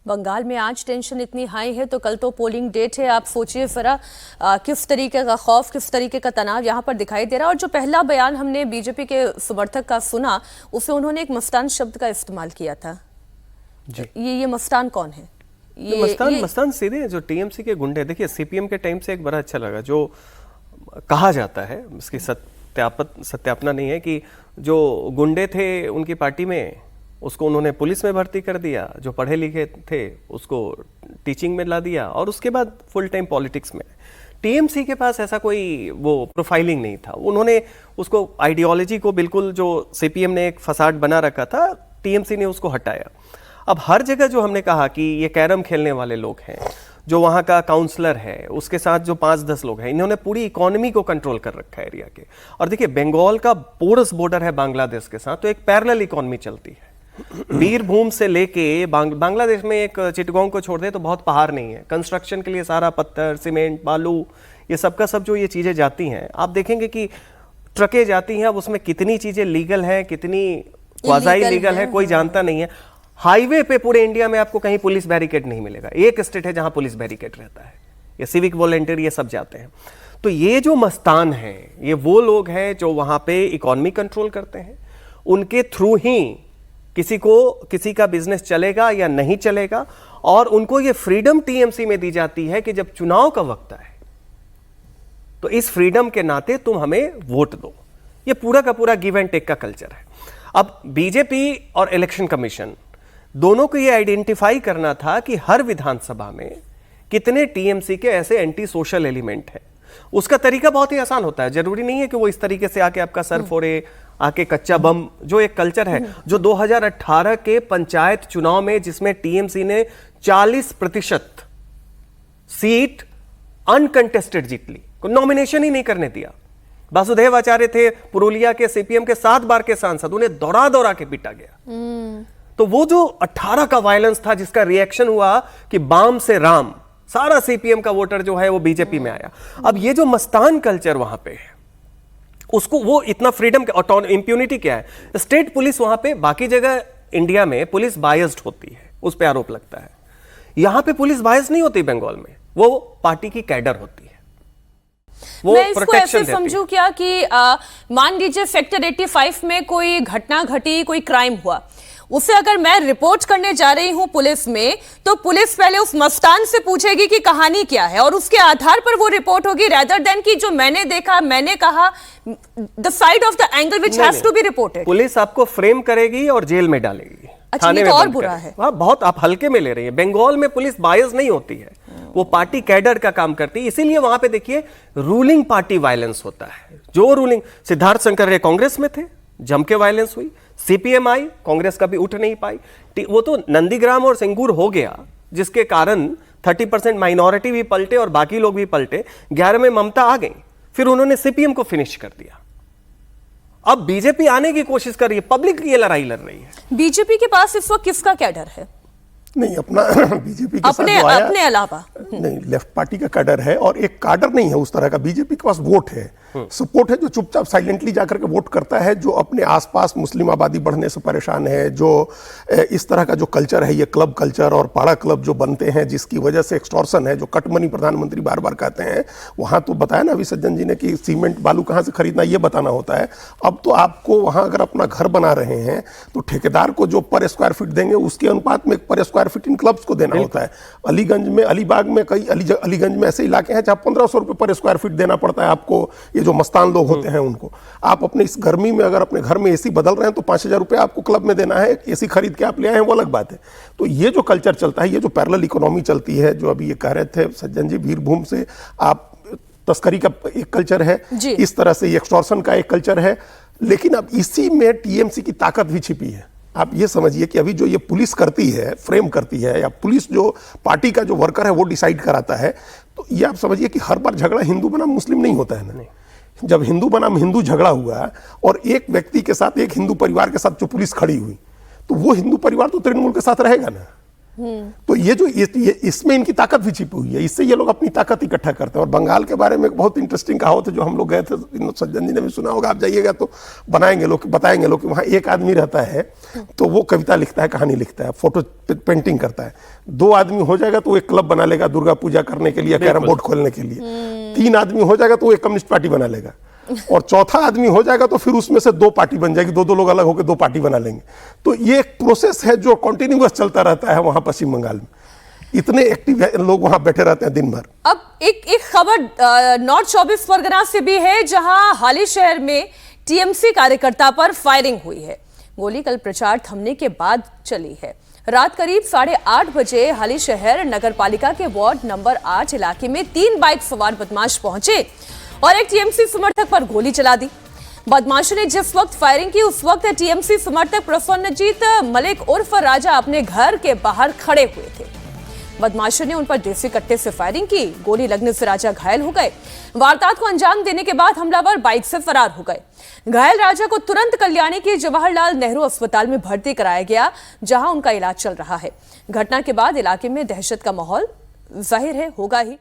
बंगाल में आज टेंशन इतनी हाई है तो कल तो पोलिंग डेट है। आप सोचिए जरा किस तरीके का खौफ, किस तरीके का तनाव यहाँ पर दिखाई दे रहा है। और जो पहला बयान हमने बीजेपी के समर्थक का सुना, उसमें उन्होंने एक मस्तान शब्द का इस्तेमाल किया था। ये मस्तान कौन है? मस्तान सीधे जो टीएमसी के गुंडे। देखिए, सीपीएम के टाइम से एक बड़ा अच्छा लगा जो कहा जाता है, इसकी सत्यापना नहीं है, कि जो गुंडे थे उनकी पार्टी में उसको उन्होंने पुलिस में भर्ती कर दिया, जो पढ़े लिखे थे उसको टीचिंग में ला दिया, और उसके बाद फुल टाइम पॉलिटिक्स में। टीएमसी के पास ऐसा कोई वो प्रोफाइलिंग नहीं था। उन्होंने उसको आइडियोलॉजी को बिल्कुल, जो सीपीएम ने एक फसाड बना रखा था, टीएमसी ने उसको हटाया। अब हर जगह जो हमने कहा कि ये कैरम खेलने वाले लोग हैं, जो वहाँ का काउंसलर है, उसके साथ जो 5-10 लोग हैं, इन्होंने पूरी इकोनॉमी को कंट्रोल कर रखा है एरिया के। और देखिए, बंगाल का पोरस बॉर्डर है बांग्लादेश के साथ, तो एक पैरेलल इकोनॉमी चलती है। बीरभूम से लेके बांग्लादेश में एक चिटगांव को छोड़ दे तो बहुत पहाड़ नहीं है, कंस्ट्रक्शन के लिए सारा पत्थर, सीमेंट, बालू, ये सब का सब जो ये चीज़ें जाती हैं, आप देखेंगे कि ट्रकें जाती हैं। अब उसमें कितनी चीज़ें लीगल हैं, कितनी क्वाज़ाई लीगल है, कोई जानता नहीं है। हाईवे पे पूरे इंडिया में आपको कहीं पुलिस बैरिकेड नहीं मिलेगा। एक स्टेट है जहां पुलिस बैरिकेड रहता है, ये सिविक वॉलंटियर ये सब जाते हैं। तो ये जो मस्तान हैं, ये वो लोग हैं जो वहां पे इकोनॉमी कंट्रोल करते हैं। उनके थ्रू ही किसी का बिजनेस चलेगा या नहीं चलेगा। और उनको ये फ्रीडम टीएमसी में दी जाती है कि जब चुनाव का वक्त आए तो इस फ्रीडम के नाते तुम हमें वोट दो। ये पूरा का पूरा गिव एंड टेक का कल्चर है। अब बीजेपी और इलेक्शन कमीशन दोनों को ये आइडेंटिफाई करना था कि हर विधानसभा में कितने टीएमसी के ऐसे एंटी सोशल एलिमेंट हैं। उसका तरीका बहुत ही आसान होता है, जरूरी नहीं है कि वो इस तरीके से आके आपका सर फोड़े, आके कच्चा बम, जो एक कल्चर है जो 2018 के पंचायत चुनाव में, जिसमें टीएमसी ने 40% सीट अनकंटेस्टेड जीत ली, को नॉमिनेशन ही नहीं करने दिया। वासुदेव आचार्य थे पुरुलिया के सीपीएम के 7 बार के सांसद, उन्हें दौड़ा दौड़ा के पीटा गया। तो वो जो 18 का वायलेंस था, जिसका रिएक्शन हुआ कि बाम से राम, सारा सीपीएम का वोटर जो है वो बीजेपी में आया। अब ये जो मस्तान कल्चर वहां पे है, उसको वो इतना फ्रीडम, इंप्यूनिटी क्या है, स्टेट पुलिस वहां पे, बाकी जगह इंडिया में पुलिस बायस्ड होती है, उस पर आरोप लगता है। यहां पे पुलिस बायस्ड नहीं होती बंगाल में, वो पार्टी की कैडर होती है। वो मैं इसको ऐसे समझू क्या कि मान लीजिए सेक्टर 85 में कोई घटना घटी, कोई क्राइम हुआ, उसे अगर मैं रिपोर्ट करने जा रही हूं पुलिस में, तो पुलिस पहले उस मस्तान से पूछेगी कि कहानी क्या है, और उसके आधार पर वो रिपोर्ट होगी, रेदर देन कि जो मैंने देखा, मैंने कहा, the side of the angle which has to be reported. Police आपको फ्रेम करेगी और जेल में डालेगी। अच्छा, ये तो और बुरा है। बहुत आप हल्के में ले रही है। बंगाल में पुलिस बायस नहीं होती है, वो पार्टी कैडर का काम करती है। इसीलिए वहां पे देखिए रूलिंग पार्टी वायलेंस होता है। जो रूलिंग, सिद्धार्थ शंकर कांग्रेस में थे, जम के वायलेंस हुई, सीपीएम आई, कांग्रेस कभी उठ नहीं पाई। वो तो नंदीग्राम और सिंगूर हो गया, जिसके कारण 30% माइनॉरिटी भी पलटे और बाकी लोग भी पलटे। 11 में ममता आ गई, फिर उन्होंने सीपीएम को फिनिश कर दिया। अब बीजेपी आने की कोशिश कर रही है, पब्लिक ये लड़ाई लड़ रही है। बीजेपी के पास इस वक्त किसका कैडर है? नहीं, अपना बीजेपी के साथ जो आया, अपने अलावा नहीं, लेफ्ट पार्टी का कैडर है, और एक कैडर नहीं है उस तरह का। बीजेपी के पास वोट है, सपोर्ट है, जो चुपचाप साइलेंटली जाकर के वोट करता है, जो अपने आसपास मुस्लिम आबादी बढ़ने से परेशान है, जो इस तरह का जो कल्चर है, ये क्लब कल्चर और पाड़ा क्लब जो बनते हैं, जिसकी वजह से एक्सटॉर्शन है, जो कटमनी प्रधानमंत्री बार बार कहते हैं। वहां तो बताया ना अभी सज्जन जी ने कि सीमेंट बालू कहां से खरीदना, ये बताना होता है। अब तो आपको वहां अगर अपना घर बना रहे हैं तो ठेकेदार को जो पर स्क्वायर फीट देंगे, उसके अनुपात में पर स्क्वायर फीट इन क्लब्स को देना होता है। अलीगंज में, अलीबाग में, कई अलीगंज में ऐसे इलाके हैं जहां 1500 रुपए पर स्क्वायर फीट देना पड़ता है आपको। ये जो मस्तान लोग होते हैं उनको, आप अपने इस गर्मी में अगर अपने घर में एसी बदल रहे हैं तो 5000 रुपए आपको क्लब में देना है। एसी खरीद के आप ले आए हैं, वो अलग बात है। तो ये जो कल्चर चलता है, ये जो पैरेलल इकोनॉमी चलती है, जो अभी ये कह रहे थे सज्जन जी, बीरभूम से आप तस्करी का एक कल्चर है, इस तरह से एक्सटॉर्शन का एक कल्चर है। लेकिन अब इसी में टीएमसी की ताकत भी छिपी है। आप ये समझिए कि अभी जो ये पुलिस करती है, फ्रेम करती है, या पुलिस जो पार्टी का जो वर्कर है वो डिसाइड कराता है, तो ये आप समझिए कि हर बार झगड़ा हिंदू बनाम मुस्लिम नहीं होता है ना। जब हिंदू बनाम हिंदू झगड़ा हुआ और एक व्यक्ति के साथ, एक हिंदू परिवार के साथ जो पुलिस खड़ी हुई, तो वो हिंदू परिवार तो तृणमूल के साथ रहेगा ना। तो ये जो इसमें इनकी ताकत भी छिपी हुई है, इससे ये लोग अपनी ताकत इकट्ठा करते हैं। और बंगाल के बारे में एक बहुत इंटरेस्टिंग कहावत है जो हम लोग गए थे, सज्जन जी ने भी सुना होगा, आप जाइएगा तो बताएंगे लोग कि वहाँ एक आदमी रहता है तो वो कविता लिखता है, कहानी लिखता है, फोटो पेंटिंग करता है। 2 आदमी हो जाएगा तो वो एक क्लब बना लेगा दुर्गा पूजा करने के लिए, कैरम बोर्ड खोलने के लिए। 3 आदमी हो जाएगा तो वो एक कम्युनिस्ट पार्टी बना लेगा, और चौथा आदमी हो जाएगा तो फिर उसमें से 2 पार्टी बन जाएगी, 2 लोग अलग होकर 2 पार्टी बना लेंगे। तो ये एक प्रोसेस है जो कंटिन्यूअस चलता रहता है वहां पश्चिम बंगाल में। इतने एक्टिव लोग वहां बैठे रहते हैं दिन भर। अब एक खबर नॉर्थ 24 परगना से भी है, जहां हाली शहर में टीएमसी कार्यकर्ता पर फायरिंग हुई है। गोली कल प्रचार थमने के बाद चली है। रात करीब 8:30 बजे हाली शहर नगर पालिका के वार्ड नंबर 8 इलाके में 3 बाइक सवार बदमाश पहुंचे और एक टीएमसी समर्थक पर गोली चला दी। बदमाशों ने जिस वक्त फायरिंग की उस वक्त टीएमसी समर्थक प्रसन्नजीत मलिक उर्फ राजा अपने घर के बाहर खड़े हुए थे। बदमाशों ने उन पर देसी कट्टे से फायरिंग की। गोली लगने से राजा घायल हो गए। वारदात को अंजाम देने के बाद हमलावर बाइक से फरार हो गए। घायल राजा को तुरंत कल्याणी के जवाहरलाल नेहरू अस्पताल में भर्ती कराया गया, जहां उनका इलाज चल रहा है। घटना के बाद इलाके में दहशत का माहौल जाहिर है होगा ही।